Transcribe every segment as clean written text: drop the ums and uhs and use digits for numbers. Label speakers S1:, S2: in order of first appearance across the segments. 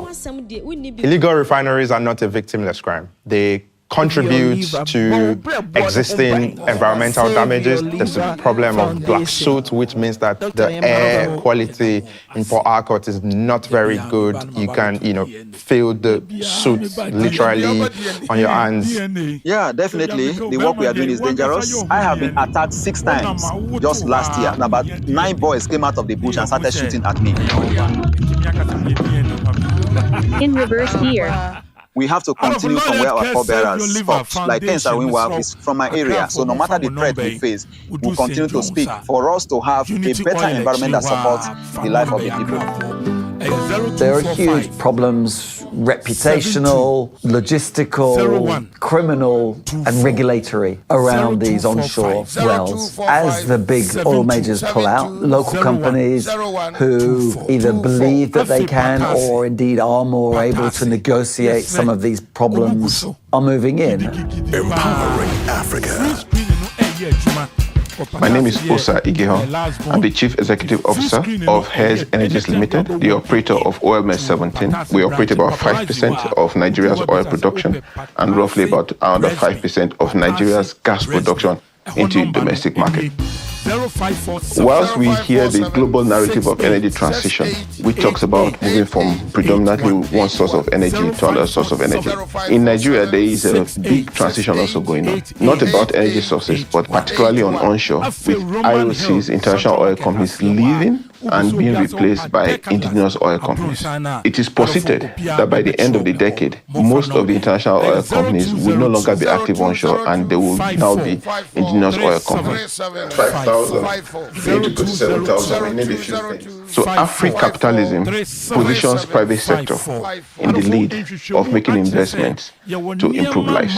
S1: Illegal refineries are not a victimless crime. They contribute to existing environmental damages. There's a problem of black soot, which means that the air quality in Port Harcourt is not very good. You can, feel the soot literally on your hands.
S2: Yeah, definitely. The work we are doing is dangerous. I have been attacked 6 times just last year. And about 9 boys came out of the bush and started shooting at me.
S3: In reverse here.
S2: We have to continue from where our forebearers stopped. Like Ken Sarwinwa is from my area, so no matter the threat we face, we'll continue to speak for us to have a better environment that supports the life of the people.
S4: There are huge problems, reputational, logistical, criminal and regulatory around these onshore wells. As the big oil majors pull out, local companies who either believe that they can or indeed are more able to negotiate some of these problems are moving in.
S5: Empowering Africa.
S6: My name is Osa Igeho. I'm the Chief Executive Officer of Hares Energies Limited, the operator of OMS 17. We operate about 5% of Nigeria's oil production and roughly about another 5% of Nigeria's gas production into the domestic market. Whilst we hear the global narrative of energy transition, which talks about moving from predominantly one source of energy to another source of energy, in Nigeria there is a big transition also going on. Not about energy sources, but particularly on onshore, with IOCs, international oil companies, leaving and being replaced by indigenous oil companies. It is posited that by the end of the decade, most of the international oil companies will no longer be active onshore and they will now be indigenous oil companies. 5,000, we need to go to 7,000, we need a few things. So Afri-capitalism positions private sector in the lead of making investments to improve lives,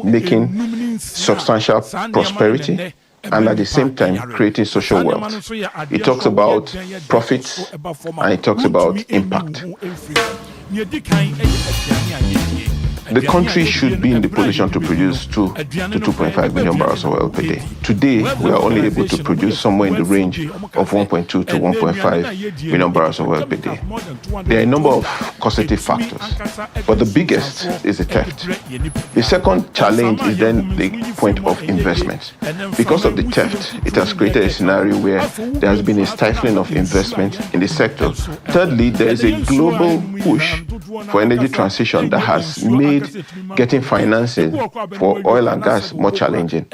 S6: making substantial prosperity, and at the same time creating social wealth. It talks about profits and it talks about impact. The country should be in the position to produce 2 to 2.5 million barrels of oil per day. Today, we are only able to produce somewhere in the range of 1.2 to 1.5 million barrels of oil per day. There are a number of causative factors, but the biggest is the theft. The second challenge is then the point of investment. Because of the theft, it has created a scenario where there has been a stifling of investment in the sector. Thirdly, there is a global push for energy transition that has made getting financing for oil and gas more challenging.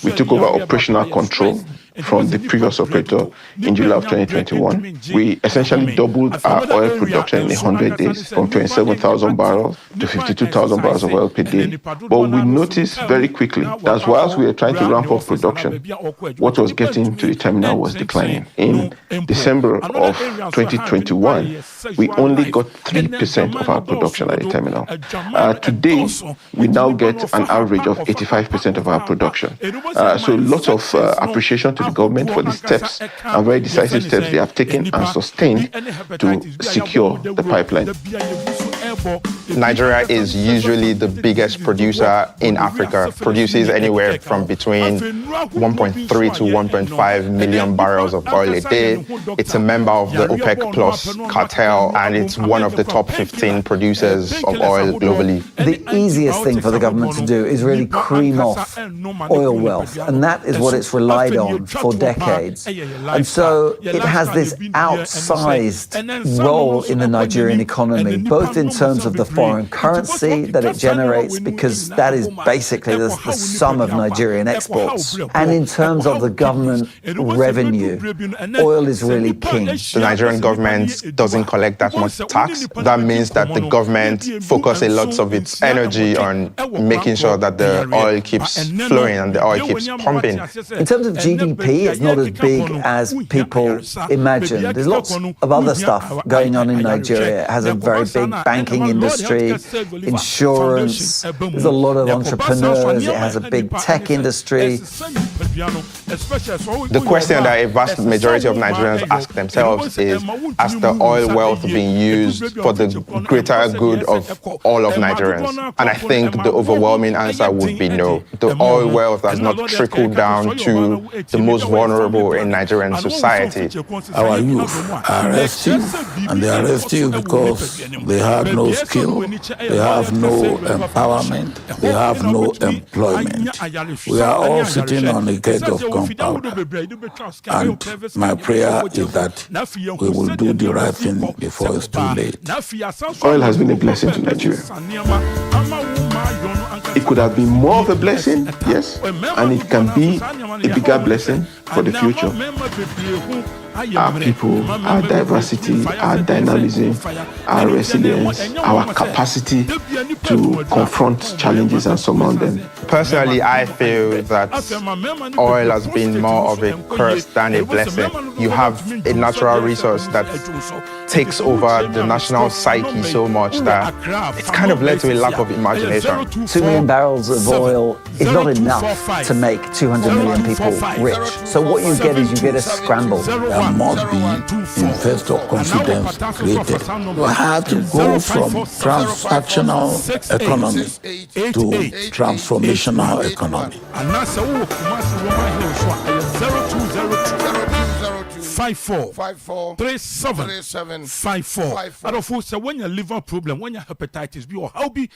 S6: We took over operational control from the previous operator in July of 2021. We essentially doubled our oil production in 100 days from 27,000 barrels to 52,000 barrels of oil per day. But we noticed very quickly that whilst we were trying to ramp up production, what was getting to the terminal was declining. In December of 2021, we only got 3% of our production at the terminal. Today, we now get an average of 85% of our production. So lots of appreciation to the government for the steps and very decisive steps they have taken and sustained to secure the pipeline.
S1: Nigeria is usually the biggest producer in Africa, produces anywhere from between 1.3 to 1.5 million barrels of oil a day. It's a member of the OPEC Plus cartel, and it's one of the top 15 producers of oil globally.
S4: The easiest thing for the government to do is really cream off oil wealth, and that is what it's relied on for decades. And so it has this outsized role in the Nigerian economy, both in terms of the foreign currency that it generates, because that is basically the sum of Nigerian exports, and in terms of the government revenue. Oil is really king.
S1: The Nigerian government doesn't collect that much tax. That means that the government focuses a lot of its energy on making sure that the oil keeps flowing and the oil keeps pumping.
S4: In terms of GDP, it's not as big as people imagine. There's lots of other stuff going on in Nigeria. It has a very big banking industry, insurance, there's a lot of entrepreneurs, it has a big tech industry.
S1: The question that a vast majority of Nigerians ask themselves is, has the oil wealth been used for the greater good of all of Nigerians? And I think the overwhelming answer would be no. The oil wealth has not trickled down to the most vulnerable in Nigerian society.
S7: Our youth are restive, and they are restive because they have no skill, they have no empowerment, they have no employment. We are all sitting on a keg of gunpowder, and my prayer is that we will do the right thing before it's too late.
S6: Oil has been a blessing to Nigeria. It could have been more of a blessing, yes, and it can be a bigger blessing for the future. Our people, our diversity, our dynamism, our resilience, our capacity to confront challenges and surmount them.
S1: Personally, I feel that oil has been more of a curse than a blessing. You have a natural resource that takes over the national psyche so much that it's kind of led to a lack of imagination.
S4: 2 million barrels of oil is not enough to make 200 million people rich. So what you get is you get a scramble.
S7: There must be investor confidence created. You have to go from transactional economy to transformational economy.
S8: 543754. And of course, when you liver problem, when you hepatitis B or how be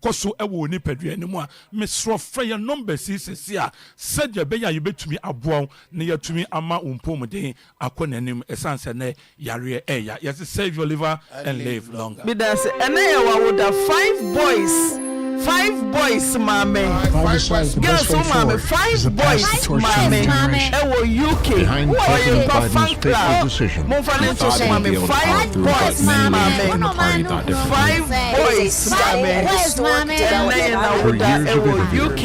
S8: koso ewo ni pedwe anymore. Miss Rofreya numbers is here. Said your beya you bet to me abuang near to me ama umpomode akonenim essence ne yare eya. Yes, save your liver and live longer.
S9: Because and I would have 5 boys. 5 boys, mommy. Girls, so mommy. 5 boys, mommy. Ewo UK. Who are you? Fan club. Monfalinto, mommy. 5 boys, mommy. 5 boys, mommy.
S10: Where's mommy?
S9: Ewo UK.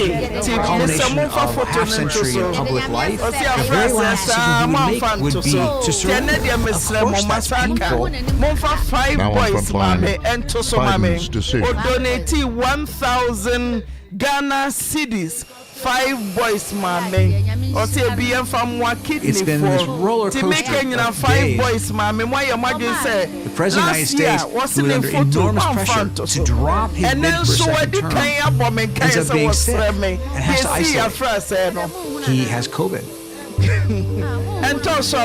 S10: Culmination of half century of public life. The very last decision we make would be to serve. Of course, that's painful.
S9: Monfa 5 boys, mommy. And to so mommy. Or donate 1,000 Ghana cedis. 5 boys, mommy. Or say BM from one kidney.
S10: It's been this roller coaster of
S9: 5 boys, mommy. Why your mother say
S10: the president of the United States was under enormous pressure to drop his mid-second term. Ends up being sick and has to isolate. He has COVID.
S9: And also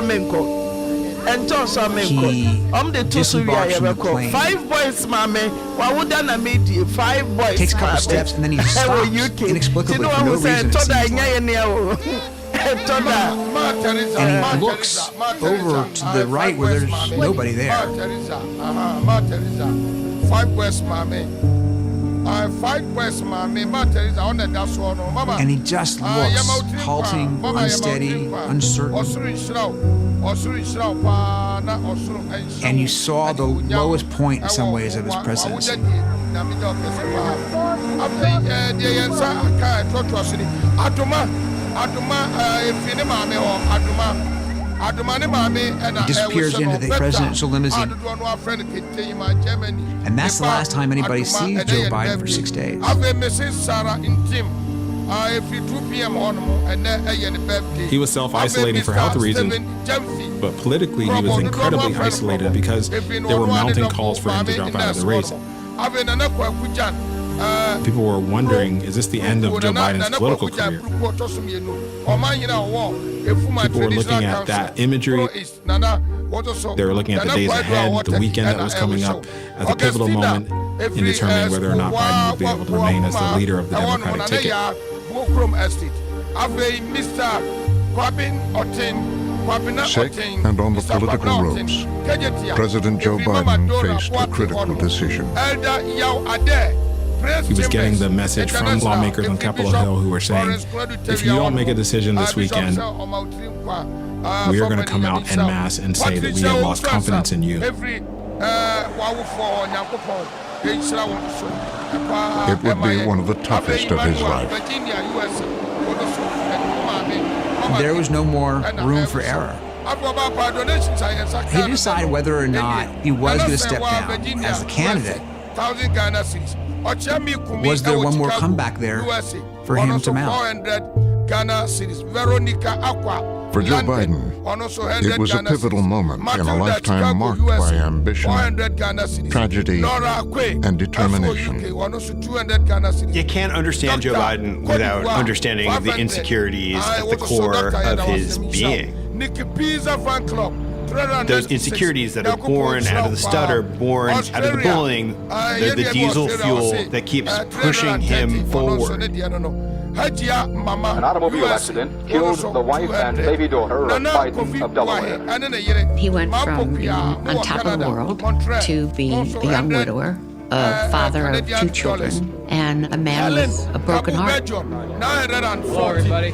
S9: and Josh Amenko. The two
S10: disembarks from the plane.
S9: 5 boys, mommy. Why would I make 5 boys?
S10: Takes a couple steps and then he stops inexplicably for no reason. And he looks over to the right where there's nobody there.
S8: 5 boys, mommy. 5 boys, mommy.
S10: And he just looks halting, unsteady, uncertain. And you saw the lowest point in some ways of his presidency. He disappears into the presidential limousine. And that's the last time anybody sees Joe Biden for 6 days.
S11: He was self-isolating for health reasons, but politically he was incredibly isolated because there were mounting calls for him to drop out of the race. People were wondering, is this the end of Joe Biden's political career? People were looking at that imagery. They were looking at the days ahead, the weekend that was coming up, as a pivotal moment in determining whether or not Biden would be able to remain as the leader of the Democratic ticket.
S5: Sick and on the political ropes, President Joe Biden faced a critical decision.
S11: He was getting the message from lawmakers on Capitol Hill who were saying, if you don't make a decision this weekend, we are going to come out en masse and say that we have lost confidence in you.
S5: It would be one of the toughest of his life.
S10: There was no more room for error. He decided whether or not he was going to step down as the candidate. Was there one more comeback there for him to mount?
S12: Ghana cedis. Veronica Aqua.
S5: For Joe Biden, it was a pivotal moment in a lifetime marked by ambition, tragedy, and determination.
S13: You can't understand Joe Biden without understanding the insecurities at the core of his being. Those insecurities that are born out of the stutter, born out of the bullying, they're the diesel fuel that keeps pushing him forward.
S14: An automobile accident killed the wife and baby daughter of Biden of Delaware.
S15: He went from being on top of the world to being a young widower, a father of 2 children, and a man with a broken heart.
S12: Hello, everybody.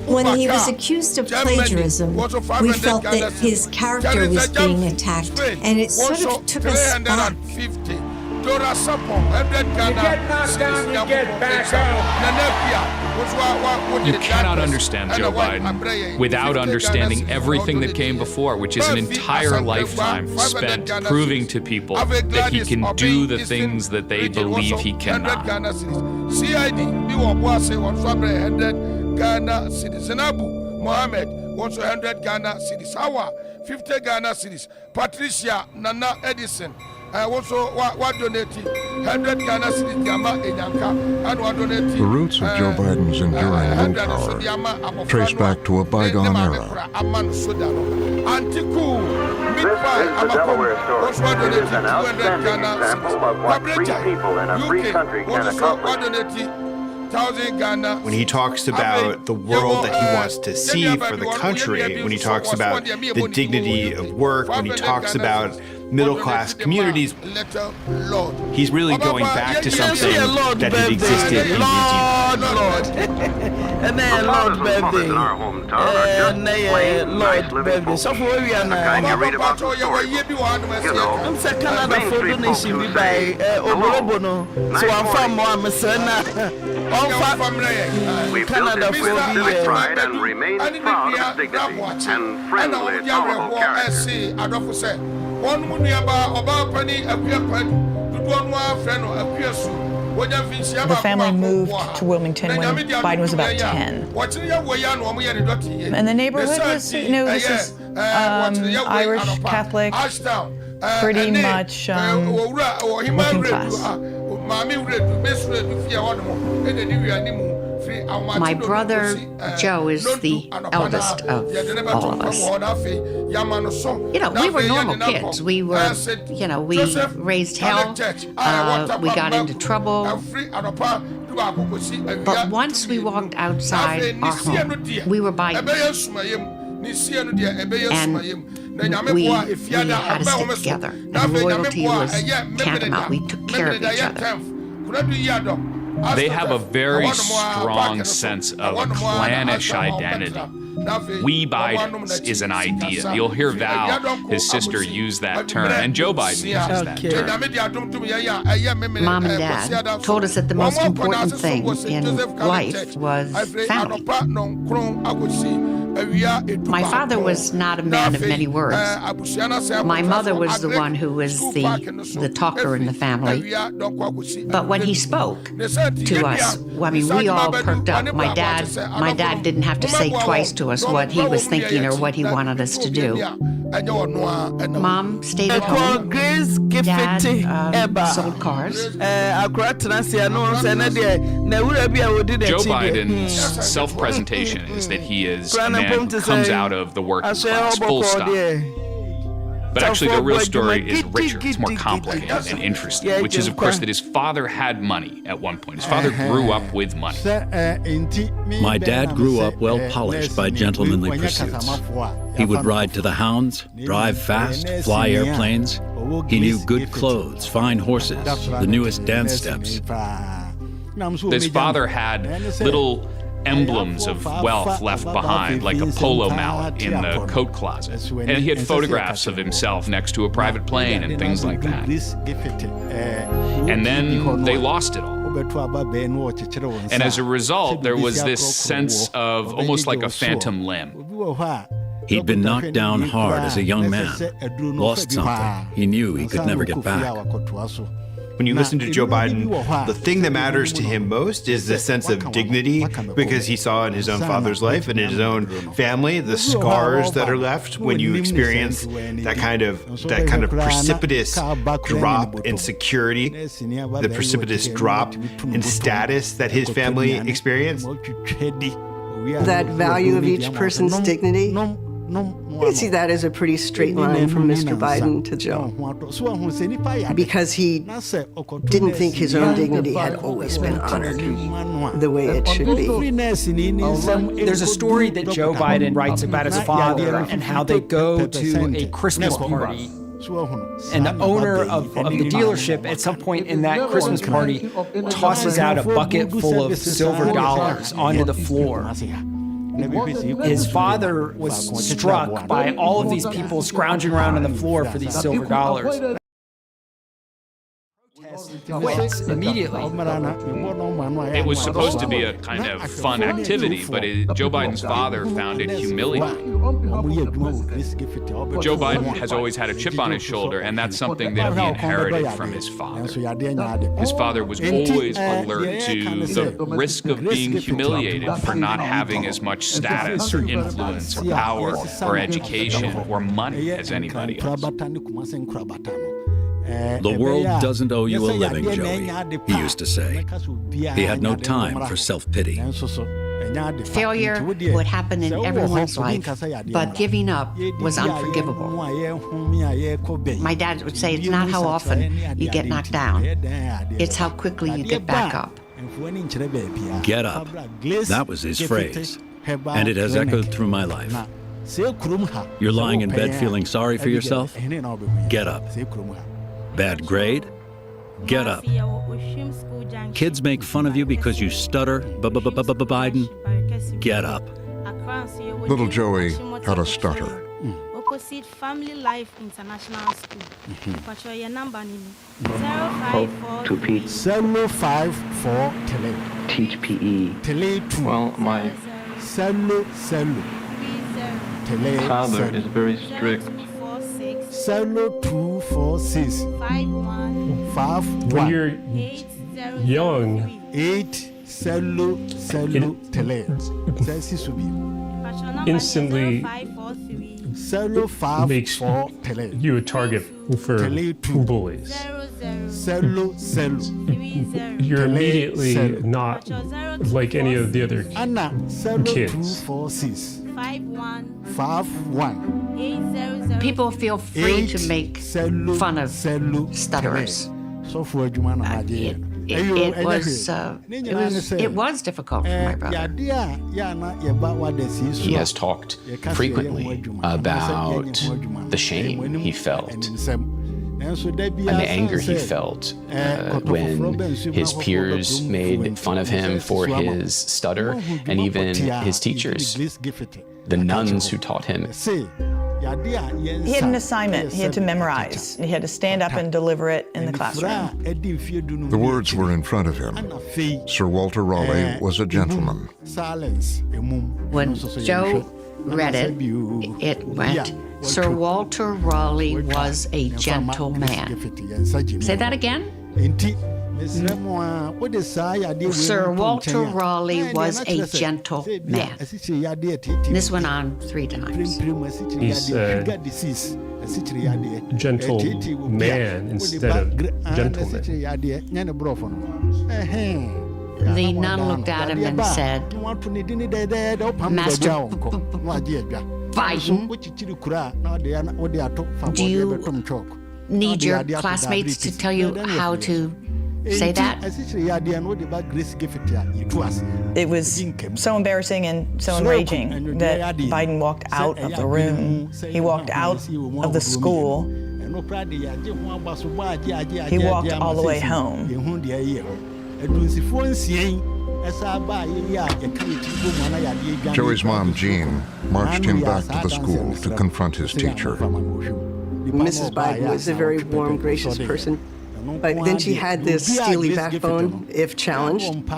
S16: When he was accused of plagiarism, we felt that his character was being attacked, and it sort of took us back.
S12: You get knocked down, you get back up.
S17: You cannot understand Joe Biden without understanding everying that came before, which is an entire lifetime spent proving to people that he can do the things that they believe he cannot.
S12: Ghana cedis. Zenabu Mohammed wants 100 Ghana cedis. Hawa 50 Ghana cedis. Patricia Nana Edison also what donating 100 Ghana cedis. Yama Enyanka and what donating.
S5: The roots of Joe Biden's enduring willpower trace back to a bygone era.
S12: Auntie Naa,
S14: This is the Delaware story. It is an outstanding example of what free people in a free country can accomplish.
S13: When he talks about the world that he wants to see for the country, when he talks about the dignity of work, when he talks about middle-class communities, he's really going back to something that had existed in his youth.
S9: And then Lord birthday. And then Lord birthday. So for we are now. I'm saying Canada for donation we buy Oborobono. So I'm from Mohammed.
S14: We built it with civic pride and remain proud of its dignity and friendly, tolerable character.
S18: The family moved to Wilmington when Biden was about 10. And the neighborhood was, you know, this is Irish, Catholic, pretty much working class.
S15: My brother Joe is the eldest of all of us. You know, we were normal kids. We were, you know, we raised hell. We got into trouble. But once we walked outside our home, we were by and we had to stick together. And loyalty was tantamount. We took care of each other.
S17: They have a very strong sense of a clannish identity. We Bidens is an idea. You'll hear Val, his sister, use that term, and Joe Biden uses that term.
S15: Mom and Dad told us that the most important thing in life was family. My father was not a man of many words. My mother was the one who was the talker in the family. But when he spoke to us, I mean, we all perked up. My dad didn't have to say twice to us what he was thinking or what he wanted us to do. Mom stayed at home. Dad sold cars.
S17: Joe Biden's self-presentation is that he is a man who comes out of the working class, full stop. But actually, the real story is richer. It's more complicated and interesting, which is, of course, that his father had money at one point. His father grew up with money.
S19: My dad grew up well polished by gentlemanly pursuits. He would ride to the hounds, drive fast, fly airplanes. He knew good clothes, fine horses, the newest dance steps.
S17: His father had little emblems of wealth left behind, like a polo mallet in the coat closet. And he had photographs of himself next to a private plane and things like that. And then they lost it all. And as a result, there was this sense of almost like a phantom limb.
S19: He'd been knocked down hard as a young man, lost something he knew he could never get back.
S13: When you listen to Joe Biden, the thing that matters to him most is the sense of dignity, because he saw in his own father's life and in his own family the scars that are left when you experience that kind of precipitous drop in security, the precipitous drop in status that his family experienced.
S20: That value of each person's dignity, you see that as a pretty straight line from Mr. Biden to Joe, because he didn't think his own dignity had always been honored the way it should be.
S10: There's a story that Joe Biden writes about his father and how they go to a Christmas party. And the owner of the dealership at some point in that Christmas party tosses out a bucket full of silver dollars onto the floor. His father was struck by all of these people scrounging around on the floor for these silver dollars. Quits immediately.
S17: It was supposed to be a kind of fun activity, but Joe Biden's father found it humiliating. Joe Biden has always had a chip on his shoulder, and that's something that he inherited from his father. His father was always alert to the risk of being humiliated for not having as much status or influence or power or education or money as anybody else.
S19: The world doesn't owe you a living, Joey, he used to say. He had no time for self-pity.
S15: Failure would happen in everyone's life, but giving up was unforgivable. My dad would say it's not how often you get knocked down, it's how quickly you get back up.
S19: Get up. That was his phrase, and it has echoed through my life. You're lying in bed feeling sorry for yourself? Get up. Bad grade? Get up. Kids make fun of you because you stutter, Biden? Get up.
S5: Little Joey had a stutter.
S21: Opposite Family Life International School. What's your number?
S22: 054 teach PE. Well, my father is very strict.
S9: 246 51
S23: When you're young, instantly makes you a target for bullies. You're immediately not like any of the other kids.
S9: 51
S15: People feel free to make fun of stutterers. It was difficult for my brother.
S24: He has talked frequently about the shame he felt and the anger he felt when his peers made fun of him for his stutter, and even his teachers, the nuns who taught him.
S18: He had an assignment. He had to memorize. He had to stand up and deliver it in the classroom.
S5: The words were in front of him. Sir Walter Raleigh was a gentleman.
S15: When Joe read it, it went, Sir Walter Raleigh was a gentleman. Say that again? Sir Walter Raleigh was a gentleman. This went on 3 times.
S23: He's a gentle man instead of gentleman.
S15: The nun looked at him and said, Master Biden, do you need your classmates to tell you how to say that?
S18: It was so embarrassing and so enraging that Biden walked out of the room. He walked out of the school. He walked all the way home.
S5: Joey's mom, Jean, marched him back to the school to confront his teacher.
S20: Mrs. Biden was a very warm, gracious person. But then she had this steely backbone if challenged,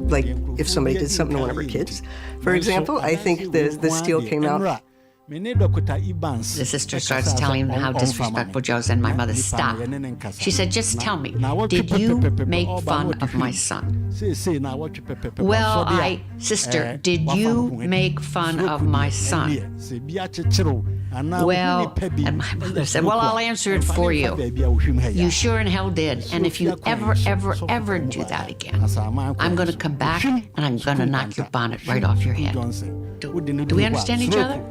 S20: like if somebody did something to one of her kids. For example, I think the steel came out
S15: The sister starts telling him how disrespectful Joe is, and my mother, stop. She said, just tell me, did you make fun of my son? Well, sister, did you make fun of my son? Well, and my mother said, well, I'll answer it for you. You sure in hell did. And if you ever do that again, I'm going to come back and I'm going to knock your bonnet right off your head. Do we understand each other?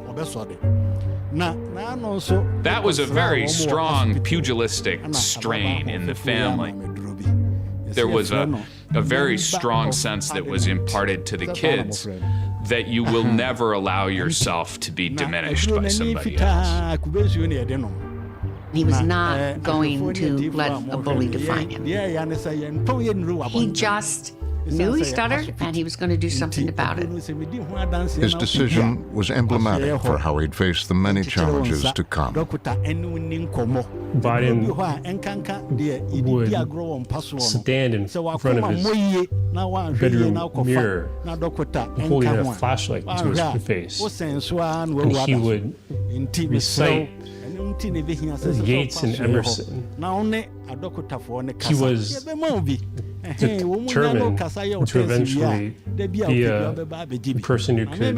S17: That was a very strong pugilistic strain in the family. There was a very strong sense that was imparted to the kids that you will never allow yourself to be diminished by somebody else.
S15: He was not going to let a bully define him. He just knew he stuttered, and he was going to do something about it.
S5: His decision was emblematic for how he'd face the many challenges to come.
S23: Biden would stand in front of his bedroom mirror holding a flashlight to his face, and he would recite Yeats and Emerson. He was determined to eventually be a person who could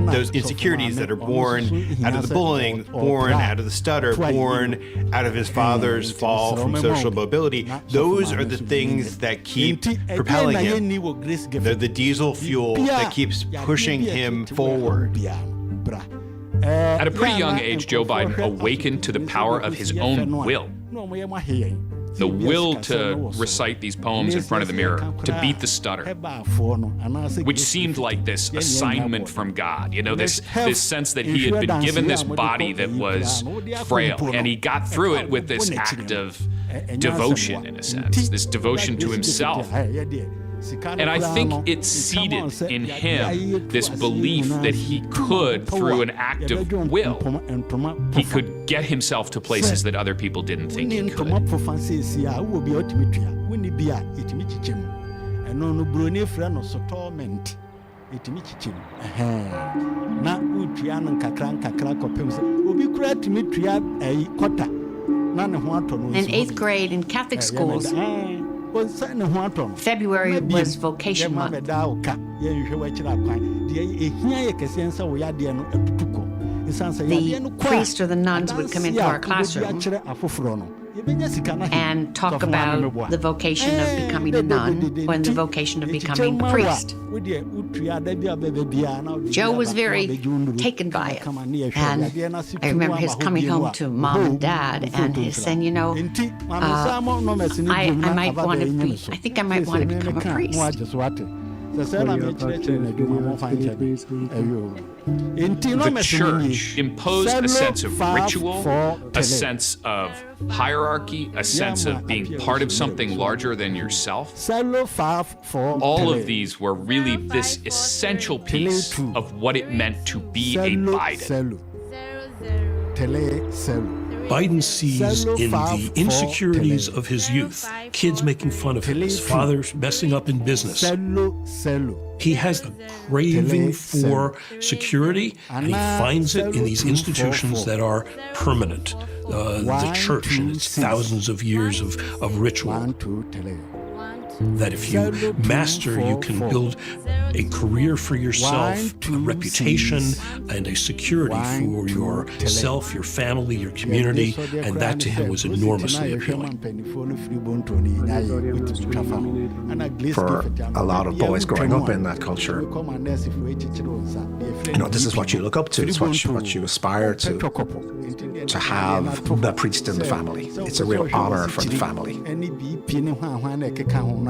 S13: those insecurities that are born out of the bullying, born out of the stutter, born out of his father's fall from social mobility, those are the things that keep propelling him. They're the diesel fuel that keeps pushing him forward.
S17: At a pretty young age, Joe Biden awakened to the power of his own will. The will to recite these poems in front of the mirror, to beat the stutter, which seemed like this assignment from God, this sense that he had been given this body that was frail, and he got through it with this act of devotion, in a sense, this devotion to himself. And I think it seeded in him this belief that he could, through an act of will, he could get himself to places that other people didn't think he could.
S15: In 8th grade in Catholic schools, February was vocation month. The priest or the nuns would come into our classroom and talk about the vocation of becoming a nun or the vocation of becoming a priest. Joe was very taken by it, and I remember his coming home to mom and dad and his saying, I might want to be, I think I might want to become a priest.
S17: The church imposed a sense of ritual, a sense of hierarchy, a sense of being part of something larger than yourself. All of these were really this essential piece of what it meant to be a Biden.
S1: Biden sees in the insecurities of his youth, kids making fun of him, his father messing up in business. He has a craving for security, and he finds it in these institutions that are permanent. The church and its thousands of years of ritual. That if you master, you can build a career for yourself, a reputation, and a security for yourself, your family, your community, and that to him was enormously appealing.
S2: For a lot of boys growing up in that culture, this is what you look up to, it's what you aspire to have the priest in the family. It's a real honor for the family.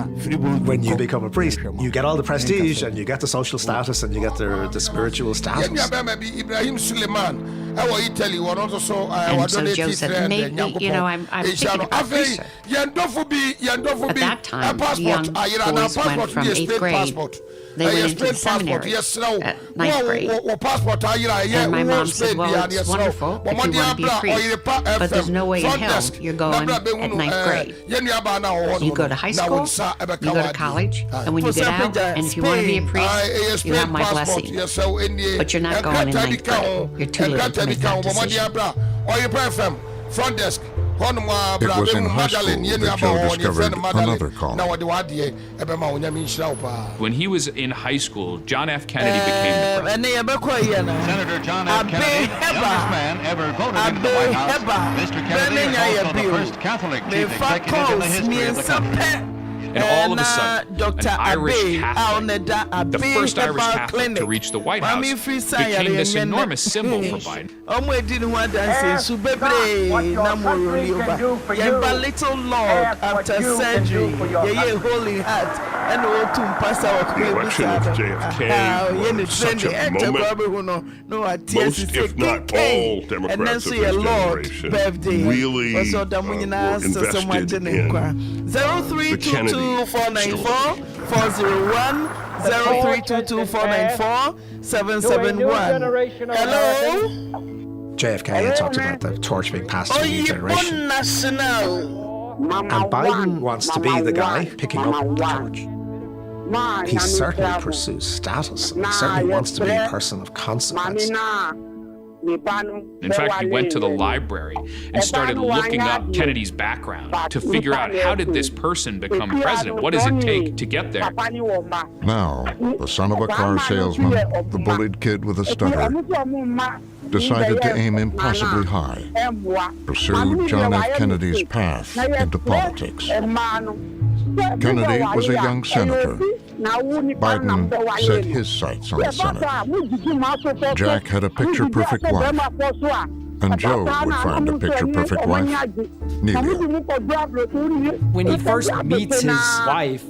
S2: When you become a priest, you get all the prestige and you get the social status and you get the spiritual status.
S12: Ibrahim Suleiman Italy, also so
S15: and so Joe said, maybe, I'm thinking about visa. At that time, the young boys went from 8th grade. They went into the seminary at 9th grade. And my mom said, well, it's wonderful if you want to be a priest, but there's no way in hell you're going at 9th grade. You go to high school, you go to college, and when you get out, and if you want to be a priest, you have my blessing. But you're not going in 9th grade. You're too little to make that decision.
S5: It was in high school that Joe discovered another calling.
S17: When he was in high school, John F. Kennedy became the president.
S3: Senator John F. Kennedy, the youngest man ever voted into the White House. Mr. Kennedy is also the first Catholic chief executive in the history of the country.
S17: And all of a sudden, an Irish Catholic, the first Irish Catholic to reach the White House, became this enormous symbol for Biden.
S9: Little Lord after surgery, holy heart, and
S4: the election of JFK was such a moment. Most, if not all, Democrats of his generation really were invested in the Kennedy.
S9: 401 0322494771. Hello?
S2: JFK had talked about the torch being passed to a new generation. And Biden wants to be the guy picking up the torch. He certainly pursues status, and he certainly wants to be a person of consequence.
S17: In fact, he went to the library and started looking up Kennedy's background to figure out, how did this person become president? What does it take to get there?
S5: Now, the son of a car salesman, the bullied kid with a stutter, decided to aim impossibly high, pursued John F. Kennedy's path into politics. Kennedy was a young senator. Biden set his sights on the Senate. Jack had a picture-perfect wife, and Joe would find a picture-perfect wife. Neither.
S10: When he first meets his wife,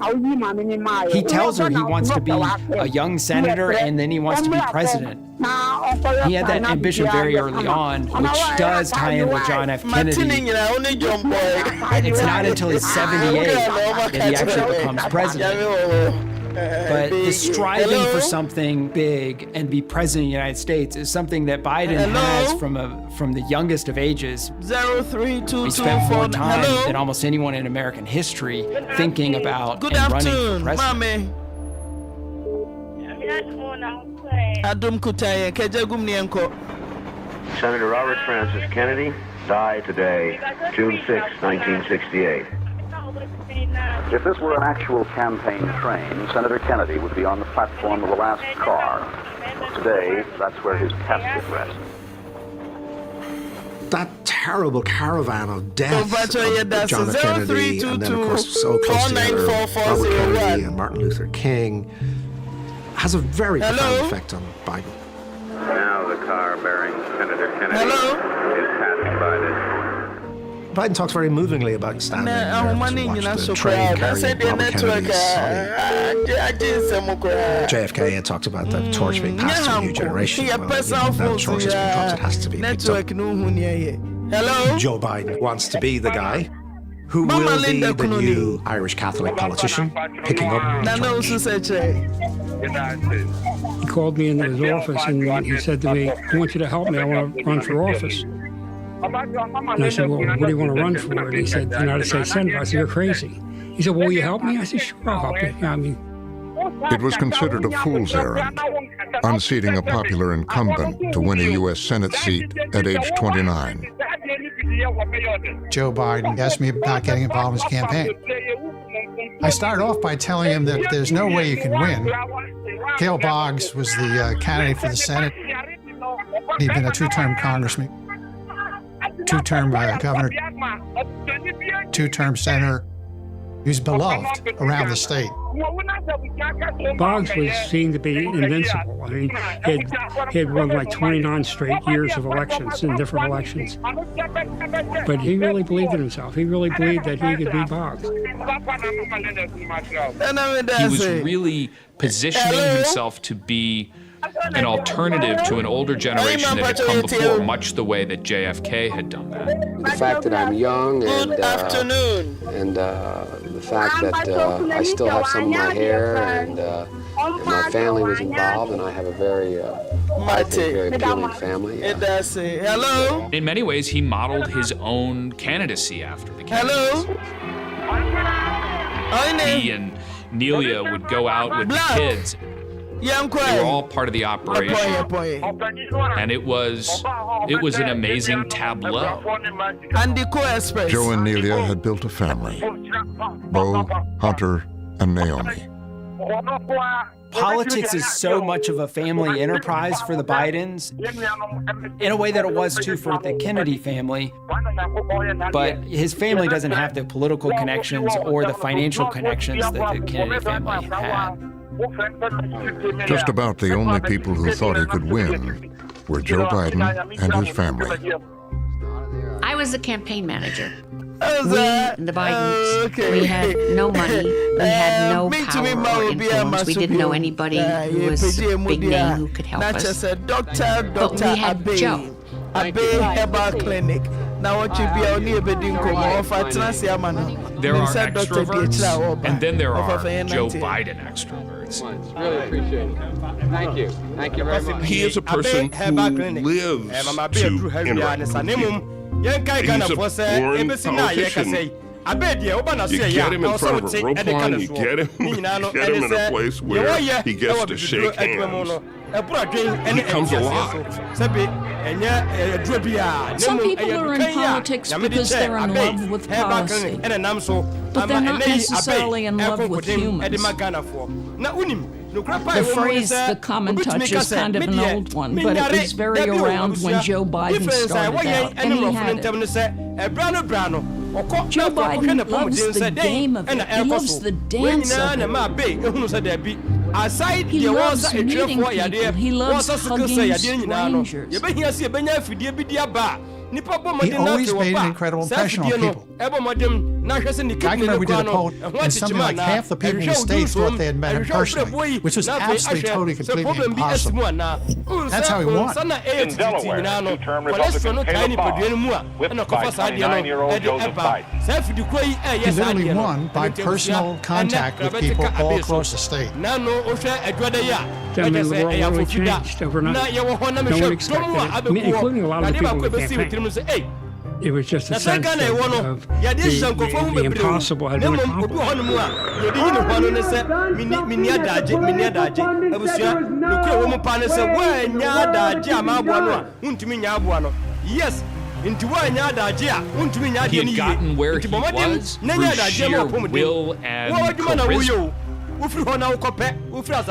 S10: he tells her he wants to be a young senator and then he wants to be president. He had that ambition very early on, which does tie in with John F. Kennedy. It's not until he's 78 that he actually becomes president. But the striving for something big and be president of the United States is something that Biden has from the youngest of ages. He spent more time than almost anyone in American history thinking about and running for president.
S14: Senator Robert Francis Kennedy died today, June 6, 1968.
S6: If this were an actual campaign train, Senator Kennedy would be on the platform of the last car. Today, that's where his casket rests.
S2: That terrible caravan of death of John F. Kennedy, and then, of course, so close together, Robert Kennedy and Martin Luther King, has a very profound effect on Biden.
S14: Now the car bearing Senator Kennedy is passing by this.
S2: Biden talks very movingly about standing there to watch the train carrying Robert Kennedy's body. JFK had talked about the torch being passed to a new generation. Well, that torch has been dropped, it has to be picked up. Joe Biden wants to be the guy who will be the new Irish Catholic politician picking up the torch.
S23: He called me into his office and he said to me, I want you to help me, I want to run for office. And I said, well, what do you want to run for? And he said, United States Senator. I said, you're crazy. He said, well, will you help me? I said, sure, I'll help you. Yeah, I mean,
S5: it was considered a fool's errand, unseating a popular incumbent to win a U.S. Senate seat at age 29.
S7: Joe Biden asked me about getting involved in his campaign. I started off by telling him that there's no way you can win. Gail Boggs was the candidate for the Senate. He'd been a two-term congressman, two-term governor, two-term senator. He was beloved around the state.
S23: Boggs was seen to be invincible. I mean, he had won like 29 straight years of elections in different elections. But he really believed in himself. He really believed that he could be Boggs.
S17: He was really positioning himself to be an alternative to an older generation that had come before, much the way that JFK had done that.
S8: The fact that I'm young and the fact that I still have some of my hair and my family was involved, and I have a very appealing family.
S9: Hello?
S17: In many ways, he modeled his own candidacy after the Kennedys. He and Nelia would go out with the kids. They were all part of the operation, and it was an amazing tableau.
S5: Joe and Nelia had built a family: Bo, Hunter, and Naomi.
S10: Politics is so much of a family enterprise for the Bidens, in a way that it was too for the Kennedy family. But his family doesn't have the political connections or the financial connections that the Kennedy family had.
S5: Just about the only people who thought he could win were Joe Biden and his family.
S15: I was the campaign manager. We, the Bidens, we had no money, we had no power or influence, we didn't know anybody who was a big name who could help us. But we had Joe.
S17: There are extroverts, and then there are Joe Biden extroverts.
S22: Really appreciate it. Thank you. Thank you very much.
S4: He is a person who lives to interact with people. He's a born politician. You get him in front of a rope line, you get him in a place where he gets to shake hands. He comes alive.
S11: Some people are in politics because they're in love with policy, but they're not necessarily in love with humans. The phrase, the common touch, is kind of an old one, but it was very around when Joe Biden started out, and he had it. Joe Biden loves the game of it. He loves the dance of it. He loves meeting people. He loves hugging strangers.
S7: He always made an incredible impression on people. I remember we did a poll, and something like half the people in the States thought they had met him personally, which was absolutely, totally, completely impossible. That's how he won.
S16: In Delaware, two-term Republican Caleb Boggs, whipped by 29-year-old Joseph Biden.
S7: He literally won by personal contact with people all across the state.
S23: Gentlemen, the world really changed overnight. No one expected it, including a lot of the people in the campaign. It was just a sense of the impossible had been
S17: accomplished. He had gotten where he was through sheer will and charisma.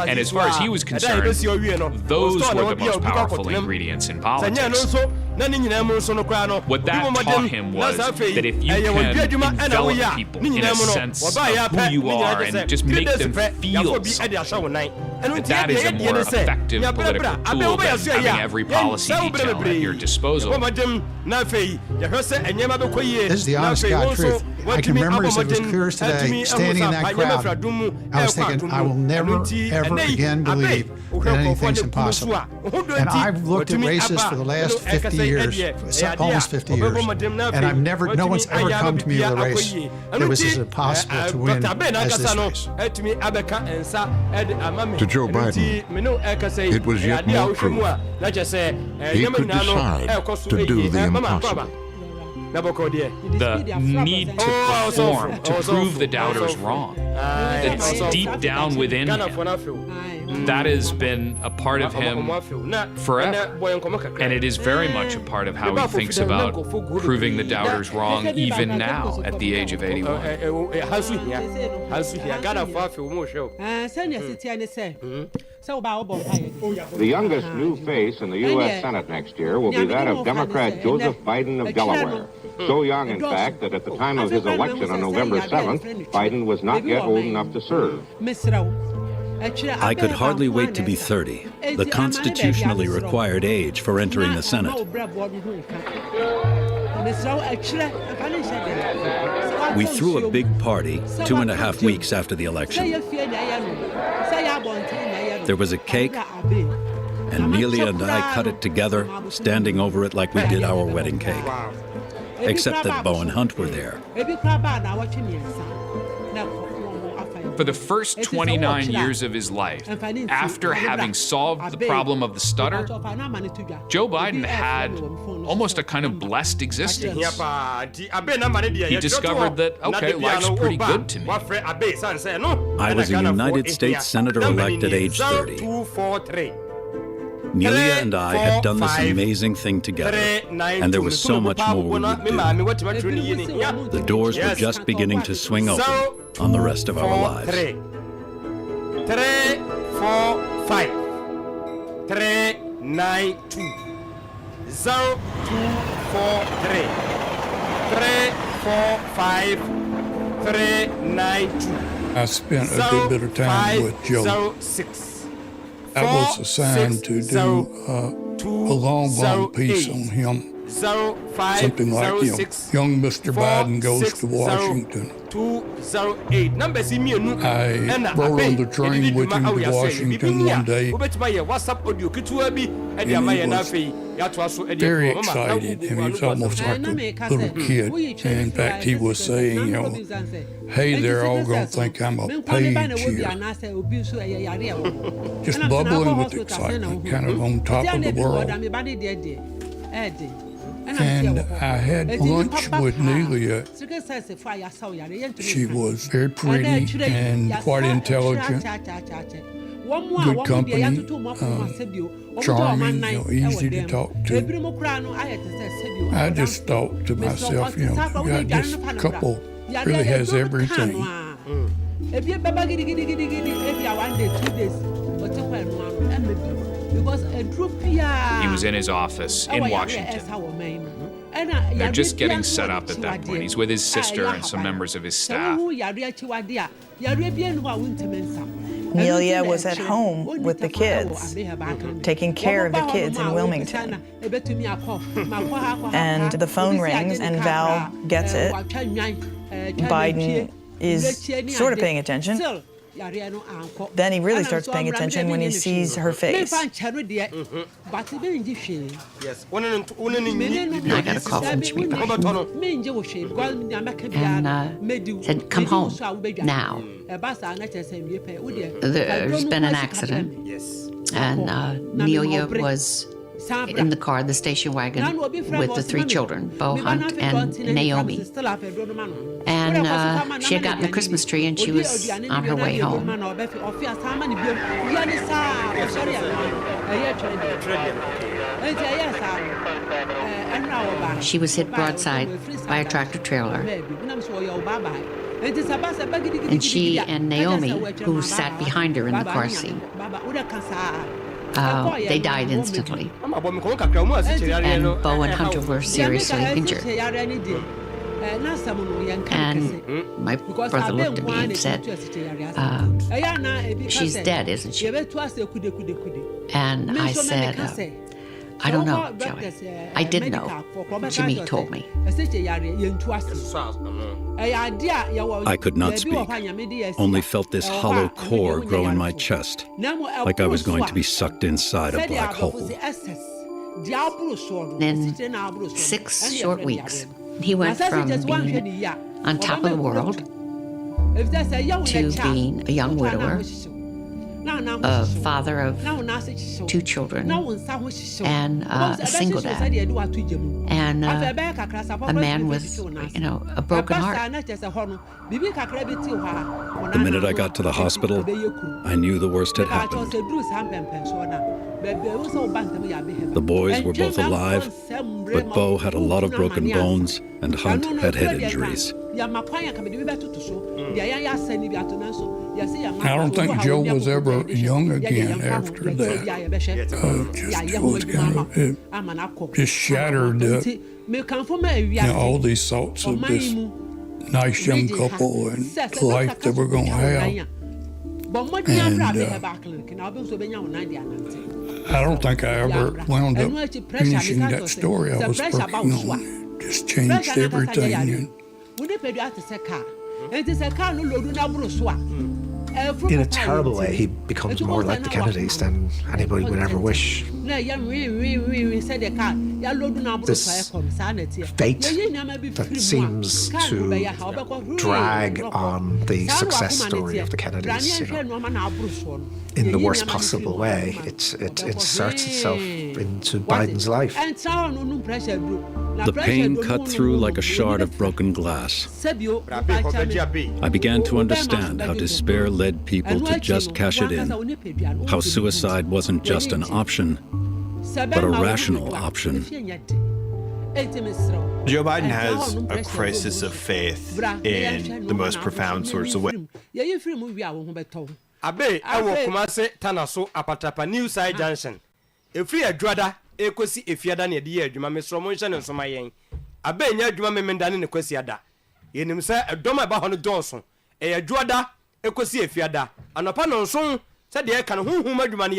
S17: And as far as he was concerned, those were the most powerful ingredients in politics. What that taught him was that if you can envelop people in a sense of who you are and just make them feel something, that is a more effective political tool than having every policy detail at your disposal.
S7: This is the honest God truth. I can remember as it was clear as today, standing in that crowd, I was thinking, I will never, ever again believe that anything's impossible. And I've looked at races for the last 50 years, almost 50 years, and I've never, no one's ever come to me with a race that was as impossible to win as this race.
S5: To Joe Biden, it was yet more proof he could decide to do the impossible.
S17: The need to perform, to prove the doubters wrong. It's deep down within him. That has been a part of him forever. And it is very much a part of how he thinks about proving the doubters wrong even now at the age of 81.
S19: The youngest new face in the U.S. Senate next year will be that of Democrat Joseph Biden of Delaware. So young, in fact, that at the time of his election on November 7th, Biden was not yet old enough to serve.
S25: I could hardly wait to be 30, the constitutionally required age for entering the Senate. We threw a big party 2.5 weeks after the election. There was a cake and Nelia and I cut it together, standing over it like we did our wedding cake. Except that Bo and Hunt were there.
S17: For the first 29 years of his life, after having solved the problem of the stutter, Joe Biden had almost a kind of blessed existence. He discovered that, okay, life's pretty good to me.
S25: I was a United States Senator-elect at age 30. Nelia and I had done this amazing thing together, and there was so much more we would do. The doors were just beginning to swing open on the rest of our lives.
S9: 3, 4, 5. 3, 9, 2. 0, 2, 4, 3. 3, 4, 5. 3, 9, 2.
S13: I spent a good bit of time with Joe.
S9: 0, 6.
S13: I was assigned to do a long bomb piece on him. Something like, young Mr. Biden goes to Washington.
S9: 208.
S13: I rode on the train with him to Washington one day. And he was very excited, and he was almost like a little kid. And in fact, he was saying, hey, they're all going to think I'm a page here. Just bubbling with excitement, kind of on top of the world. And I had lunch with Nelia. She was very pretty and quite intelligent, good company, charming, easy to talk to. I just thought to myself, God, this couple really has everything.
S17: He was in his office in Washington. They're just getting set up at that point. He's with his sister and some members of his staff.
S18: Nelia was at home with the kids, taking care of the kids in Wilmington. And the phone rings and Val gets it. Biden is sort of paying attention. Then he really starts paying attention when he sees her face.
S15: I got a call from Jimmy Biden and said, come home now. There's been an accident, and Nelia was in the car, the station wagon, with the 3 children, Bo, Hunt, and Naomi. And she had gotten the Christmas tree, and she was on her way home. She was hit broadside by a tractor trailer. And she and Naomi, who sat behind her in the car seat, they died instantly. And Bo and Hunter were seriously injured. And my brother looked at me and said, she's dead, isn't she? And I said, I don't know, Joey. I did know. Jimmy told me.
S25: I could not speak, only felt this hollow core grow in my chest, like I was going to be sucked inside a black hole.
S15: In 6 short weeks, he went from being on top of the world to being a young widower, a father of 2 children, and a single dad, and a man with, a broken heart.
S25: The minute I got to the hospital, I knew the worst had happened. The boys were both alive, but Bo had a lot of broken bones, and Hunt had head injuries.
S13: I don't think Joe was ever young again after that. Just was kind of just shattered all these thoughts of this nice young couple and the life they were going to have. And I don't think I ever wound up finishing that story I was working on. It just changed everything.
S2: In a terrible way, he becomes more like the Kennedys than anybody would ever wish. This fate that seems to drag on the success story of the Kennedys, in the worst possible way. It inserts itself into Biden's life.
S25: The pain cut through like a shard of broken glass. I began to understand how despair led people to just cash it in, how suicide wasn't just an option, but a rational option.
S1: Joe Biden has a crisis of faith in the most profound sorts of ways.
S12: Abe awo Kumase Tanaso Apatapa New Side Junction. Efri adwada ekosi efiada na de adwuma mesro mo nhye ne nsoma yen. Abe nya adwuma memendane ne kwasi ada. Yenim se edoma ba hono donso. E adwada ekosi efiada. Anopa no nso se de ka ne honhum adwuma ne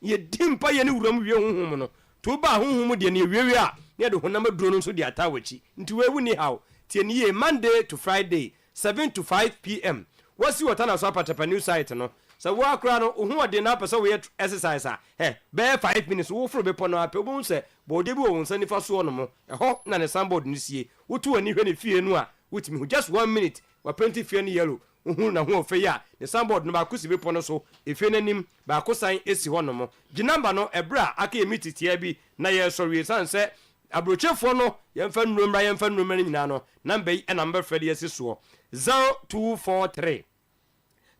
S12: ye dimpa ye ne wuram wie honhum no. To ba honhum de ne wiewie a ne de honam aduro no nso de atawachi. Nti wewu ni haw. Tie ne ye Monday to Friday 7 to 5 p.m. What's your turn as up at a new site? No, so walk around who are the upper so we exercise. Hey, bear 5 minutes, walk through upon our people, say, Bodibu won't send it for so no more. A hawk and a sunboard this year. Who to any fear noir, with me just 1 minute, or 20 fear yellow, who na who fair, the sunboard no bakusi upon us so, if any name, Bacosign is one no more. The number no, a bra, I can meet it here be, na ye sorry, son said. Abroche for no, young fan room, Ryan fan room, nano, number and number for the assessor 0243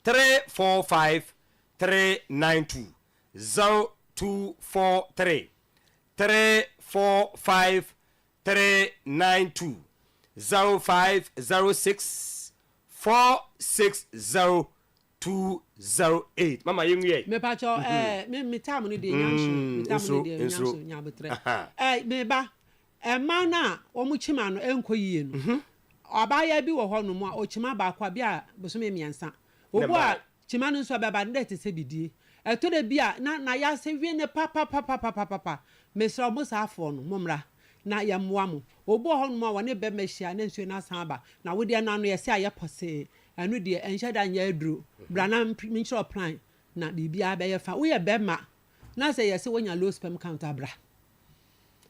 S12: 345 392 0243 345 392 0506 460 208. Mama yengye.
S20: Me pacho me time ni de nyanso nyabetre. Me ba man na omuchima no enko yie no. Abaya bi wo ho no mu a ochima ba kwa bi a bosome miensa. Obu a chima no so baba nda te se bidie. Eto de bi a na ya se wie ne papa. Me so mo sa afo no momra. Na ya moa mo. Obu ho no mu a wone be mehia na nsuo na san ba. Na wo de na no ye se aye pose. Anu de enhye da nya aduro. Brana minchro plan na bibia be ye fa. Wo ye be ma. Na se ye se wonya low sperm count abra.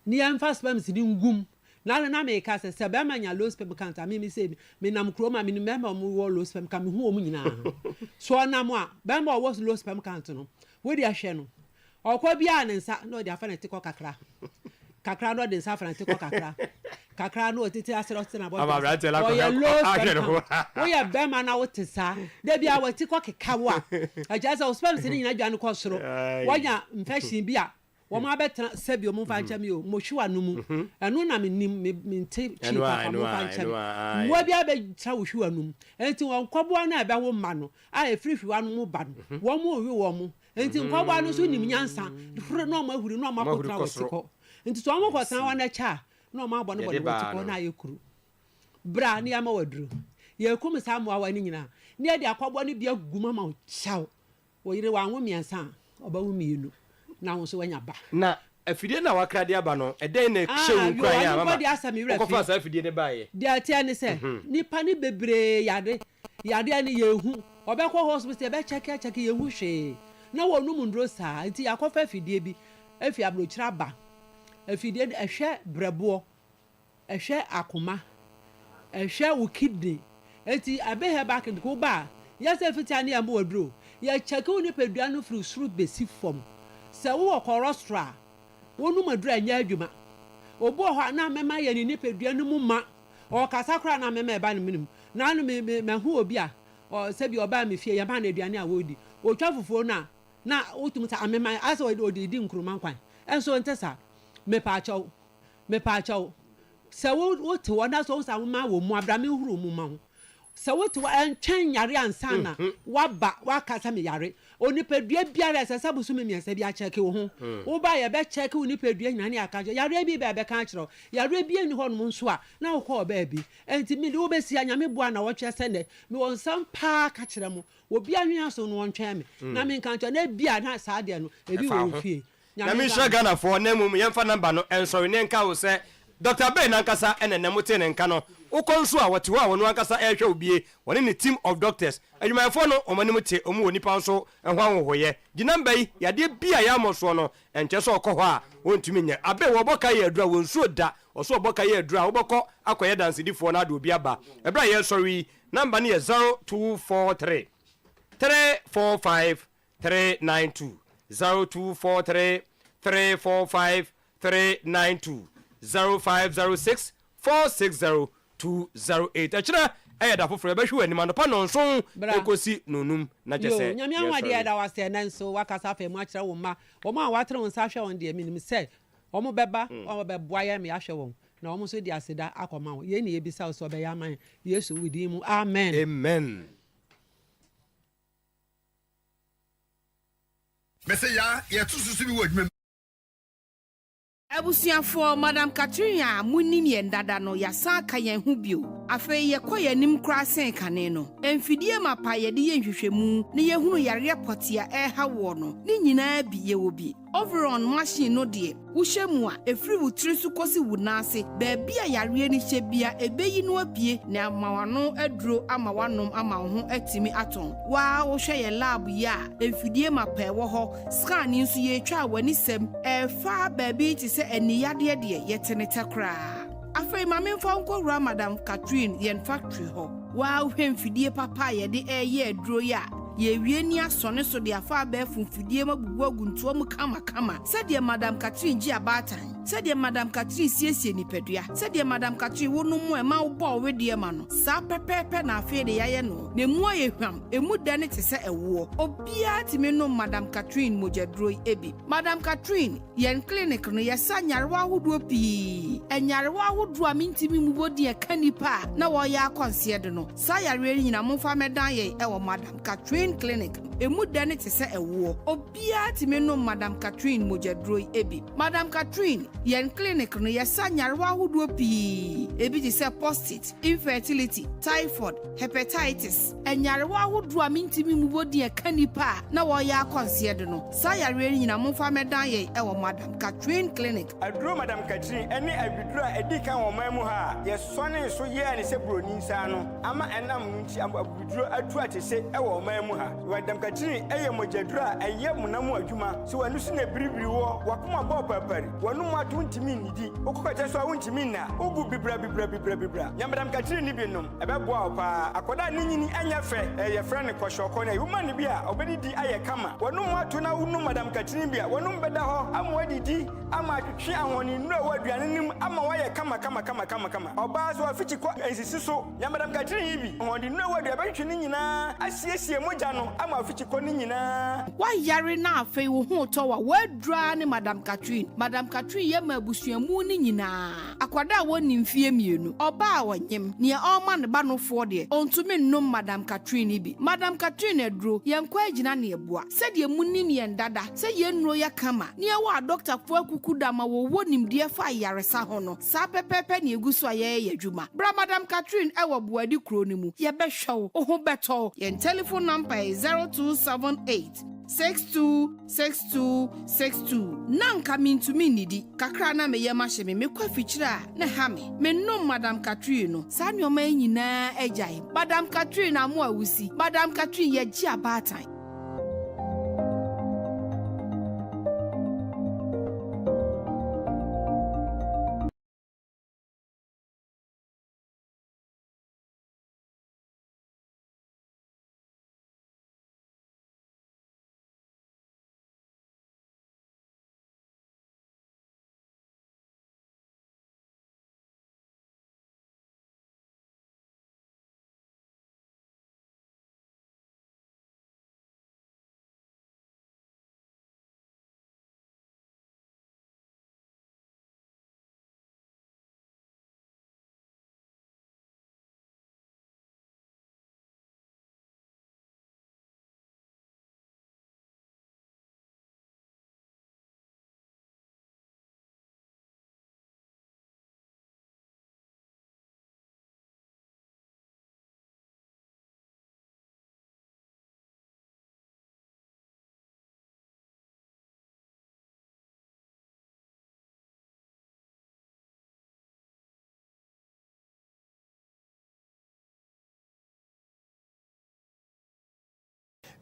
S20: Ni emfa sperm si di ngum. Na me ka se be ma nya low sperm count me say me nam kroma me me ma mo low sperm count me hu o mu nyina. So na mo a be ma wo low sperm count no. Wo di ahwe no. Okwa bia ne nsa no di afa na tiko kakra. Kakra no di nsa afa na tiko kakra. Kakra no titi asero tina bo. Ama bra tela ko. Wo ye be ma na wo tisa. De bia wo tiko kekawo a. Aja se o sperm si ni nyina dwa no ko soro. Wo nya infection bia wo ma betra sabio mo fa ncham yo mo hwa no mu eno na me nte chi pa mo fa ncham wo bia be tra wo hwa no mu enti won kobo na be wo ma no a efrihwa no mu ba no wo mo wi wo mo enti kobo no so nim nyansa no ma huri no ma ko tra wo tiko enti so mo ko san wa na cha no ma bo no bo tiko na yekuru bra ni ama wadru ye kum sa mo awa ni nyina ni e de akobo no bia guma ma chaw wo yire wa nwo miensa oba wo mienu na wo so wanya ba
S12: na afidie na wakrade aba no eden na hyewu kwan ya mama ko fa sa afidie ne baye
S20: dia tia ne se nipa ni bebre yade ani yehu obekọ hospital be check yehu hwe na wo nu mundro sa nti yakofa afidie bi afi abrochira ba afidie ehwe brebo ehwe akoma ehwe wo kidney enti abehe back ko ba yase fitia ne ambo wadro ya check wo ni pedua no fru suru besi fom se wo korostra wonu madura anya adwuma obo ho na mema ye ni pedua no mu ma o kasakra na mema e ba no minim na no me hu obi a o se bi oba me fie ya ba na aduane a wodi o twa fufuo na otum ta amema ase odi nkruma nkwan enso ntesa me pa chaw se wo te wona so sa ma wo mu abra me huru mu ma ho se wo te entwen yare ansana wa kasa me yare onipadua biara sesa busu me miensa bi a check wo ho wo ba ye be check onipadua nyane aka yare bi be ka kiro yare bi ani ho no nso a na wo ko ba bi enti mi wo be si anyame bua na wo twe sene me won sam pa ka kire mo obi anhwe so no won twen me na me kan na bia na saade no ebi wo fie
S12: na me sha Ghana for na mum yemfa number no ensori ne nka wo se Dr. Ben Nankasa and Namoten and Kano, Ukonsu, what you are, one Nankasa air show be, one in the team of doctors, and you might follow Omanimute, Omu Nipanso, and one way. Jinambe, ya dear Bia Yamosono, and Cheso Koha, won't you mean? I bet Waboka ye draw will so that, or so Boka ye draw, Boko, Aqua dance for Nadu Biaba. A bright sorry, number near 0243 345 392 0243 345 392 0506 460 208. Achira ayada foforo be hwe anima no pa no nso ekosi nonum na jese.
S20: Nyame anwade ada wase na nso wakasa fa mu akira wo ma a watre won sa hwe won de minim se omo beba omo beboa ye me ahwe won na omo so di aseda akoma wo ye ne yebisa so be ya man Yesu widi mu amen.
S12: Amen.
S3: Meseya ye tususu bi wodwem.
S6: Abusiafo Madam Katrina munim yendada no yasa ka yen hu bio afei ye koyanim kra sen kane no emfidie mapa ye de yenhwehwemu ne ye hunu yare potia ha wo no ne nyina bi ye wo bi overon machine no de wo hyemu a efri wo tiri su kosi wo nase ba bia yare ni hye bia ebeyi no apie na amawano aduro amawanom ama ho atimi aton wa wo hwe ye lab ya emfidie mapa wo ho scan nso ye twa wani sem fa ba bi ti se eniyade de yetene tekra afei mame mfa nkowura Madam Catherine yen factory ho wa hwemfidie papa ye de ye aduro ya ye wie ni asone so de afa ba funfidie mabubu aguntuo mu kama said de Madam Catherine ji abatan said de Madam Catherine siesie nipadua said de Madam Catherine wonu mu e ma wo bo we de ma no sa pepepe na afi de yaye no ne mu aye hwam emu da ne te se ewo obia timi no Madam Catherine mojaduro ebi Madam Catherine yen clinic no yesa nyarewa hodo pi enyarewa hodo amintimi mu bodi e kanipa na wo ya akonse de no sa yare nyina mo fa medan ye e wo Madam Catherine clinic emu da ne te se ewo obia timi no Madam Catherine mojaduro ebi Madam Catherine yen clinic no yesa nyarewa hodo pi ebi ti se prostate infertility typhoid hepatitis enyarewa hodo amintimi mu bodi e kanipa na wo ya akonse de no sa yare nyina mo fa medan ye e wo Madam Catherine clinic
S14: aduro Madam Catherine eni abidura edika wo mamu ha ye sone so ye ani se broni nsa no ama enam nti abiduro atu atese e wo mamu ha Madam Catherine eye mojadura eye munamu adwuma so wanu su na biribiri wo wakoma bo papari wanu matu ntimi nidi okokata so awuntimi na ogu bibra ya Madam Catherine ni binom ebeboa opa akoda ni nyini anya fe ye friend kwashoko na yuma ni bia obedidi aye kama wanu matu na unu Madam Catherine bia wanu mbeda ho amwadidi ama atwetwe ahoni nnura waduane nim ama waye kama oba so afichi kwa ensisi so ya Madam Catherine bi hodi nnura wadua betwe ni nyina asiesie moja no ama afichi kwa ni nyina
S6: wa yare na afei wo ho to wa wadura ne Madam Catherine ye mabusuamu ni nyina akwada woni mfie mienu oba wonyem ne oma ne ba no fo de ontumi nnom Madam Catherine bi Madam Catherine aduro ye nkwa agina ne ebua se de munim ye ndada se ye nnuro ya kama ne wa doctor fo akukuda ma wo wonimde fa yaresa ho no sa pepepe ne eguso aye adwuma bra Madam Catherine ewo buadi kro ni mu ye behwew ho beto ye telephone number 0278 626262 nanka mintumi nidi kakra na meye mahye me kwa fichira na ha me no Madam Catherine no sa nyoma nyina agyae Madam Catherine amu awusi Madam Catherine ye gi abatan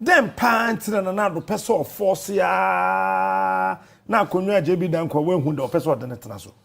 S8: Then pants and another person of force ya. Na konwa JB dan kwa we hu de person de netena so.